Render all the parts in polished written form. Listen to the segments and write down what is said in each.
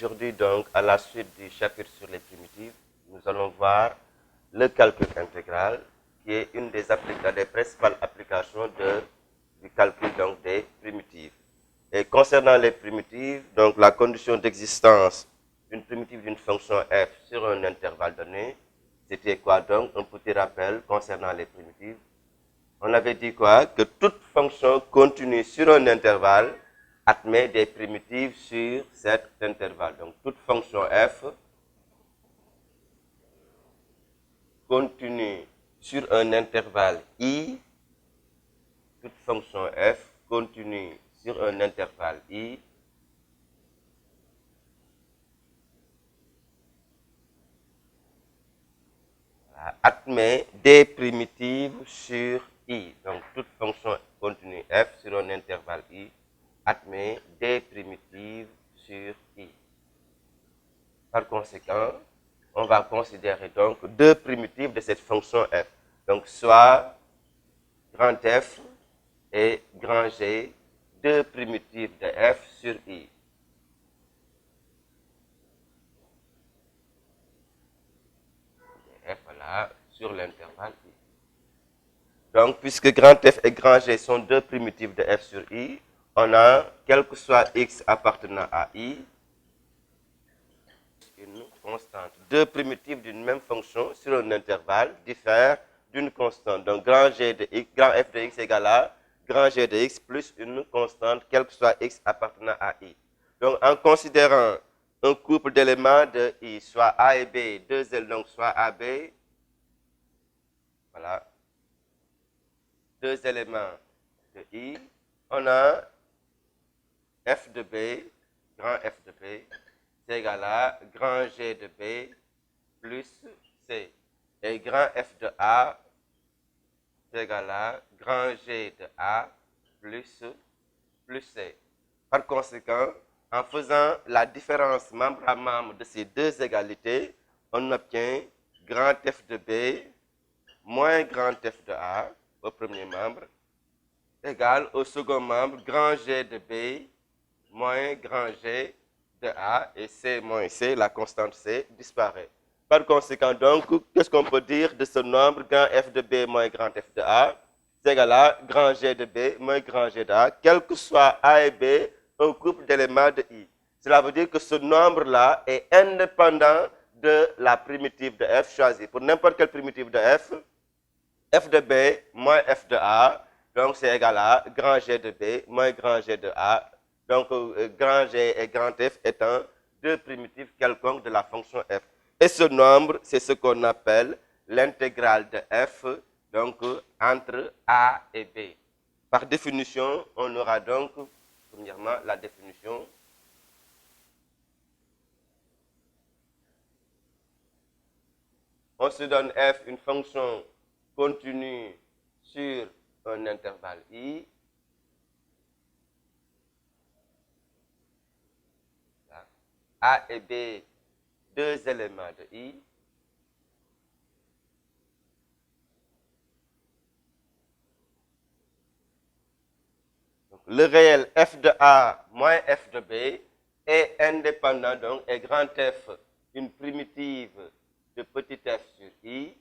Aujourd'hui, donc, à la suite du chapitre sur les primitives, nous allons voir le calcul intégral, qui est une des principales applications du calcul donc, des primitives. Et concernant les primitives, donc la condition d'existence d'une primitive d'une fonction f sur un intervalle donné, c'était quoi donc? Un petit rappel concernant les primitives. On avait dit quoi? Que toute fonction continue sur un intervalle admet des primitives sur cet intervalle. Donc, toute fonction f continue sur un intervalle i, toute fonction f continue sur un intervalle i, admet des primitives sur i. Donc, toute fonction continue f sur un intervalle i admet des primitives sur i. Par conséquent, on va considérer donc deux primitives de cette fonction f. Donc, soit grand F et grand G, deux primitives de f sur i. F, voilà, sur l'intervalle i. Donc, puisque grand F et grand G sont deux primitives de f sur i, on a, quel que soit x appartenant à i, une constante. Deux primitives d'une même fonction sur un intervalle diffèrent d'une constante. Donc, grand f de x égale à grand G de x plus une constante, quel que soit x appartenant à i. Donc, en considérant un couple d'éléments de i, soit a et b, deux éléments, donc soit ab, voilà, deux éléments de i, on a f de b, grand f de b, c'est égal à grand G de b plus c. Et grand f de a, c'est égal à grand G de a plus c. Par conséquent, en faisant la différence membre à membre de ces deux égalités, on obtient grand f de b moins grand f de a au premier membre égale au second membre grand G de b moins grand G de A et C moins C, la constante C, disparaît. Par conséquent, donc, qu'est-ce qu'on peut dire de ce nombre grand F de B moins grand F de A? C'est égal à grand G de B moins grand G de A, quel que soit A et B, un couple d'éléments de I. Cela veut dire que ce nombre-là est indépendant de la primitive de F choisie. Pour n'importe quelle primitive de F, F de B moins F de A, donc c'est égal à grand G de B moins grand G de A. Donc, grand G et grand F étant deux primitives quelconques de la fonction f. Et ce nombre, c'est ce qu'on appelle l'intégrale de f, donc entre a et b. Par définition, on aura donc, premièrement, la définition. On se donne f une fonction continue sur un intervalle i. A et B, deux éléments de I. Donc, le réel f de A moins f de B est indépendant, donc est grand F une primitive de petit f sur I.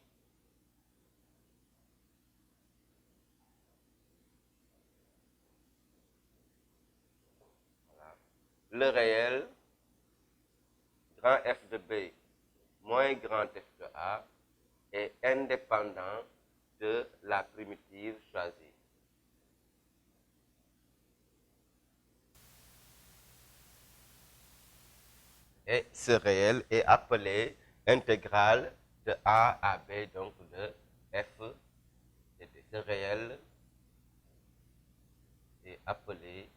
Voilà. Le réel grand F de B moins grand F de A est indépendant de la primitive choisie. Et ce réel est appelé intégrale de A à B, donc de F. Et ce réel est appelé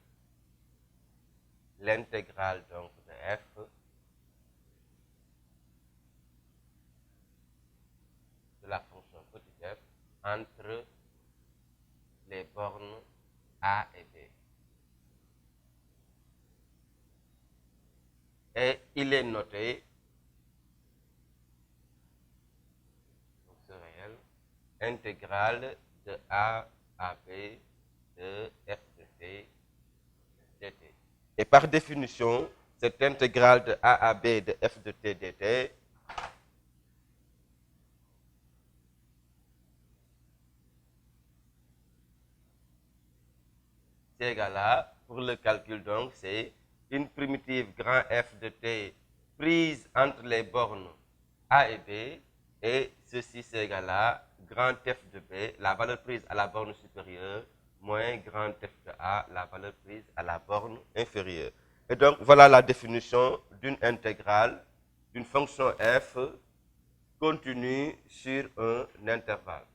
l'intégrale donc de F de la fonction petit f entre les bornes A et B. Et il est noté, donc ce réel, intégrale de A à B de f de t dt. Et par définition, cette intégrale de a à b de f de t dt c'est égal à, pour le calcul donc, c'est une primitive grand F de t prise entre les bornes a et b, et ceci c'est égal à grand F de b, la valeur prise à la borne supérieure, moins grand F de a, la valeur prise à la borne inférieure. Et donc, voilà la définition d'une intégrale d'une fonction f continue sur un intervalle.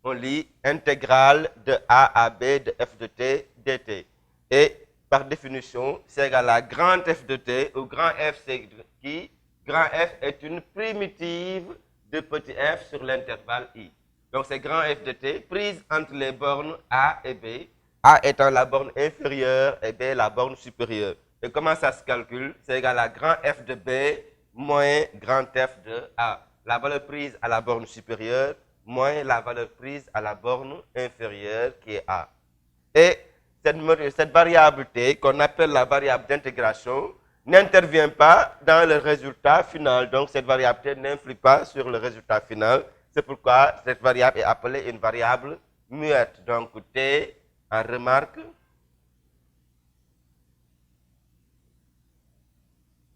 On lit intégrale de a à b de f de t dt. Et par définition, c'est égal à grand F de t, où grand F c'est qui? Grand F est une primitive de petit f sur l'intervalle i. Donc c'est grand F de t prise entre les bornes a et b, a étant la borne inférieure et b la borne supérieure. Et comment ça se calcule? C'est égal à grand F de b moins grand F de a. La valeur prise à la borne supérieure moins la valeur prise à la borne inférieure qui est a. Et cette variable t, qu'on appelle la variable d'intégration, n'intervient pas dans le résultat final. Donc cette variable t n'influe pas sur le résultat final. C'est pourquoi cette variable est appelée une variable muette. Donc t, en remarque,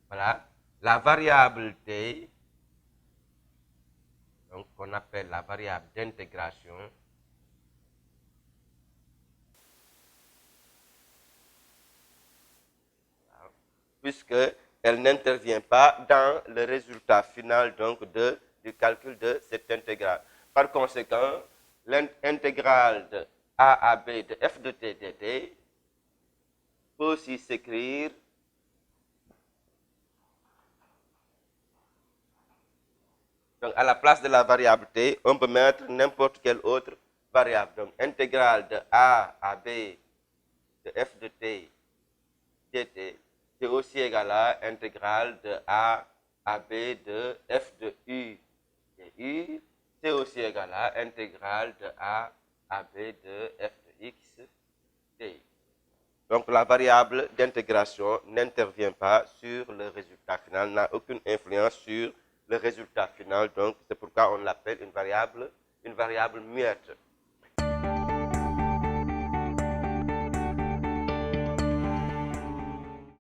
voilà, la variable t, donc qu'on appelle la variable d'intégration, puisqu'elle n'intervient pas dans le résultat final donc du calcul de cette intégrale. Par conséquent, l'intégrale de a à b de f de t dt peut aussi s'écrire donc à la place de la variable t, on peut mettre n'importe quelle autre variable. Donc intégrale de a à b de f de t dt, c'est aussi égal à intégrale de a à b de f de u de u, c'est aussi égal à intégrale de a à b de f de x de. Donc la variable d'intégration n'intervient pas sur le résultat final, n'a aucune influence sur le résultat final. Donc c'est pourquoi on l'appelle une variable muette.